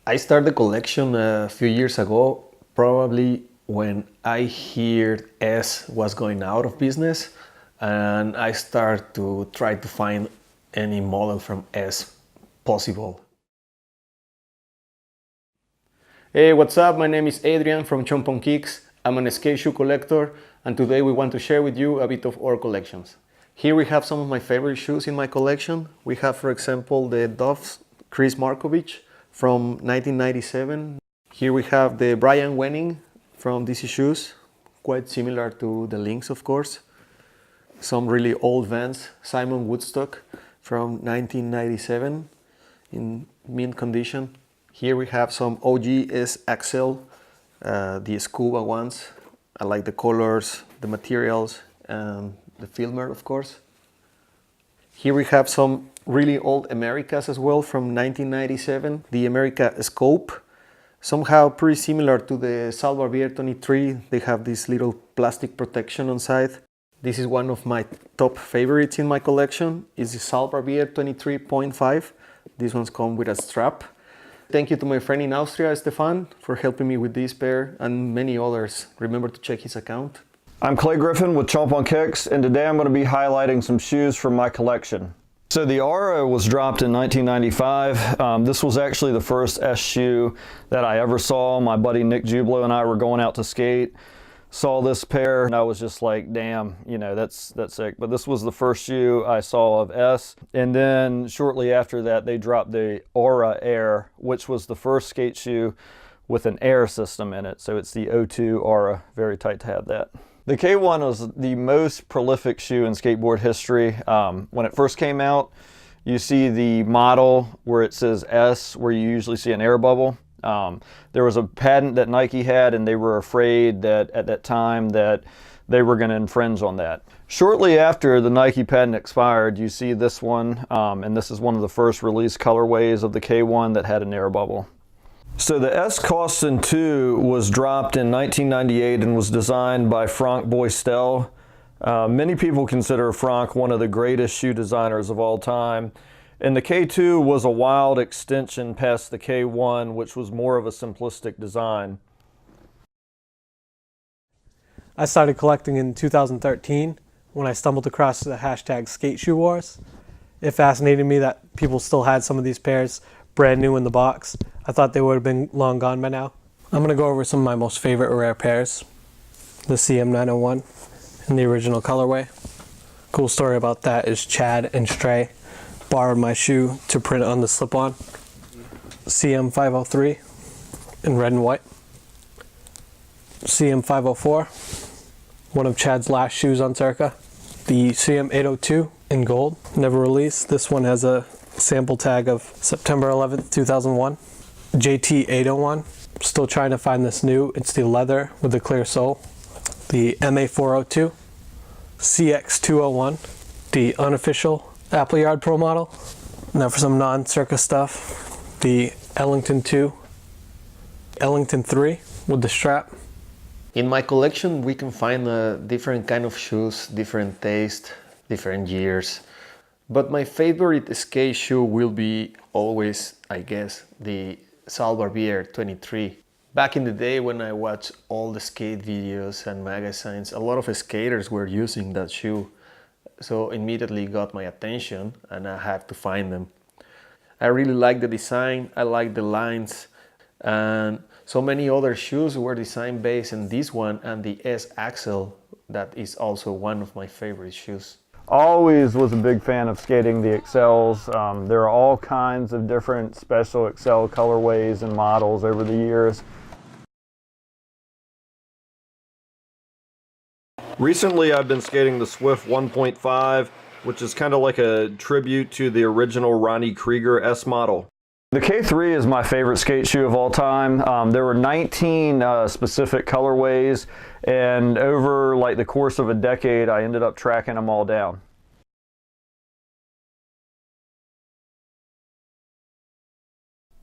I started the collection a few years ago, probably when I heard S was going out of business, and I started to try to find any model from S possible. Hey, what's up? My name is Adrian from Chomp On Kicks. I'm an skate shoe collector, and today we want to share with you a bit of our collections. Here we have some of my favorite shoes in my collection. We have, for example, the Dove's Chris Markovich from 1997. Here we have the Brian Wenning from DC Shoes, quite similar to the Lynx, of course. Some really old Vans, Simon Woodstock from 1997 in mint condition. Here we have some OGS XL, the scuba ones. I like the colors, the materials, and the filmer, of course. Here we have some really old Americas as well from 1997. The America Scope, somehow pretty similar to the Sal Barbier 23. They have this little plastic protection on side. This is one of my top favorites in my collection. It's the Sal Barbier 23.5. These ones come with a strap. Thank you to my friend in Austria, Stefan, for helping me with this pair and many others. Remember to check his account. I'm Clay Griffin with Chomp On Kicks, and today I'm going to be highlighting some shoes from my collection. So the Aura was dropped in 1995. This was actually the first S shoe that I ever saw. My buddy Nick Jubilo and I were going out to skate, saw this pair, and I was just like, damn, you know, that's sick. But this was the first shoe I saw of S. And then shortly after that, they dropped the Aura Air, which was the first skate shoe with an air system in it. So it's the O2 Aura. Very tight to have that. The K1 was the most prolific shoe in skateboard history. When it first came out, you see the model where it says S, where you usually see an air bubble. There was a patent that Nike had, and they were afraid that at that time that they were going to infringe on that. Shortly after the Nike patent expired, you see this one, and this is one of the first released colorways of the K1 that had an air bubble. So the S Costin 2 was dropped in 1998 and was designed by Franck Boistel. Many people consider Franck one of the greatest shoe designers of all time. And the K2 was a wild extension past the K1, which was more of a simplistic design. I started collecting in 2013 when I stumbled across the hashtag Skate Shoe Wars. It fascinated me that people still had some of these pairs brand new in the box. I thought they would have been long gone by now. I'm going to go over some of my most favorite rare pairs. The CM901 in the original colorway. Cool story about that is Chad and Stray borrowed my shoe to print on the slip-on. CM503 in red and white. CM504, one of Chad's last shoes on Circa. The CM802 in gold, never released. This one has a sample tag of September 11th, 2001. JT801, still trying to find this new. It's the leather with the clear sole. The MA402, CX201, the unofficial Appleyard Pro model. Now for some non-Circa stuff, the Ellington 2, Ellington 3 with the strap. In my collection, we can find different kind of shoes, different taste, different years. But my favorite skate shoe will be always, I guess, the Sal Barbier 23. Back in the day when I watched all the skate videos and magazines, a lot of skaters were using that shoe. So immediately got my attention and I had to find them. I really like the design, I like the lines, and so many other shoes were design based on this one and the S Axel, that is also one of my favorite shoes. Always was a big fan of skating the XLs. There are all kinds of different special XL colorways and models over the years. Recently I've been skating the Swift 1.5, which is kind of like a tribute to the original Ronnie Krieger S model. The K3 is my favorite skate shoe of all time. There were 19 specific colorways, and over like the course of a decade, I ended up tracking them all down.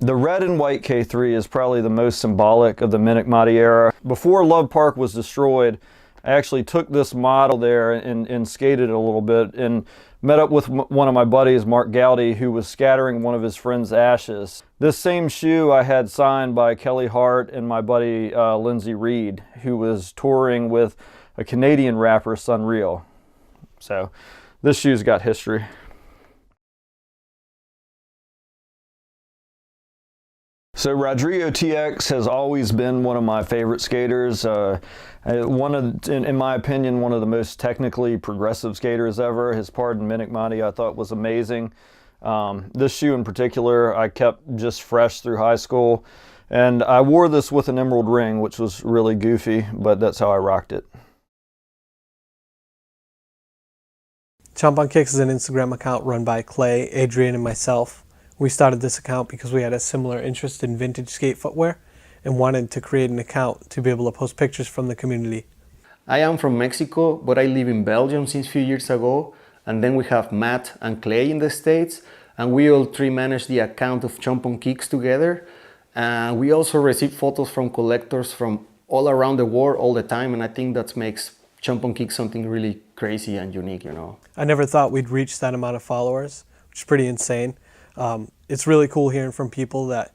The red and white K3 is probably the most symbolic of the Minnick Motti era. Before Love Park was destroyed, I actually took this model there and skated it a little bit, and Met up with one of my buddies, Mark Gowdy, who was scattering one of his friend's ashes. This same shoe I had signed by Kelly Hart and my buddy Lindsey Reed, who was touring with a Canadian rapper, Sunreal. So this shoe's got history. So Rodrigo TX has always been one of my favorite skaters. In my opinion, one of the most technically progressive skaters ever. His Pardon Minikmati I thought was amazing. This shoe in particular I kept just fresh through high school. And I wore this with an emerald ring, which was really goofy, but that's how I rocked it. Chomp On Kicks is an Instagram account run by Clay, Adrian, and myself. We started this account because we had a similar interest in vintage skate footwear and wanted to create an account to be able to post pictures from the community. I am from Mexico, but I live in Belgium since a few years ago. And then we have Matt and Clay in the States, and we all three manage the account of Chomp On Kicks together. And we also receive photos from collectors from all around the world all the time, and I think that makes Chomp On Kicks something really crazy and unique, you know. I never thought we'd reach that amount of followers, which is pretty insane. It's really cool hearing from people that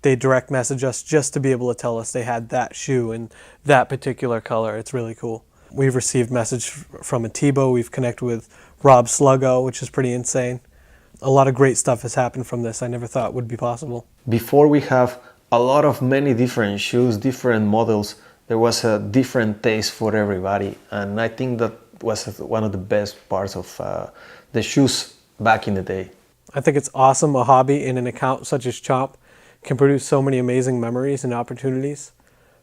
they direct message us just to be able to tell us they had that shoe in that particular color. It's really cool. We've received message from Atibo. We've connected with Rob Sluggo, which is pretty insane. A lot of great stuff has happened from this I never thought would be possible. Before we have a lot of many different shoes, different models, there was a different taste for everybody. And I think that was one of the best parts of the shoes back in the day. I think it's awesome a hobby in an account such as Chomp can produce so many amazing memories and opportunities.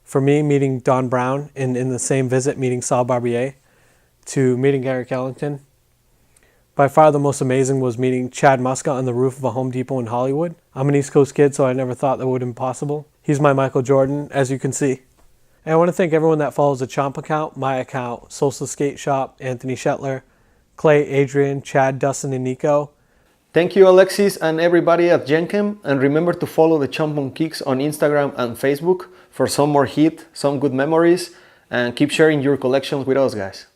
For me, meeting Don Brown and in the same visit meeting Saul Barbier to meeting Eric Ellington, by far the most amazing was meeting Chad Muska on the roof of a Home Depot in Hollywood. I'm an East Coast kid, so I never thought that would have been possible. He's my Michael Jordan, as you can see. And I want to thank everyone that follows the Chomp account, my account, Social Skate Shop, Anthony Shetler, Clay, Adrian, Chad, Dustin, and Nico. Thank you, Alexis, and everybody at Genchem. And remember to follow the Chomp On Kicks on Instagram and Facebook for some more heat, some good memories, and keep sharing your collections with us, guys.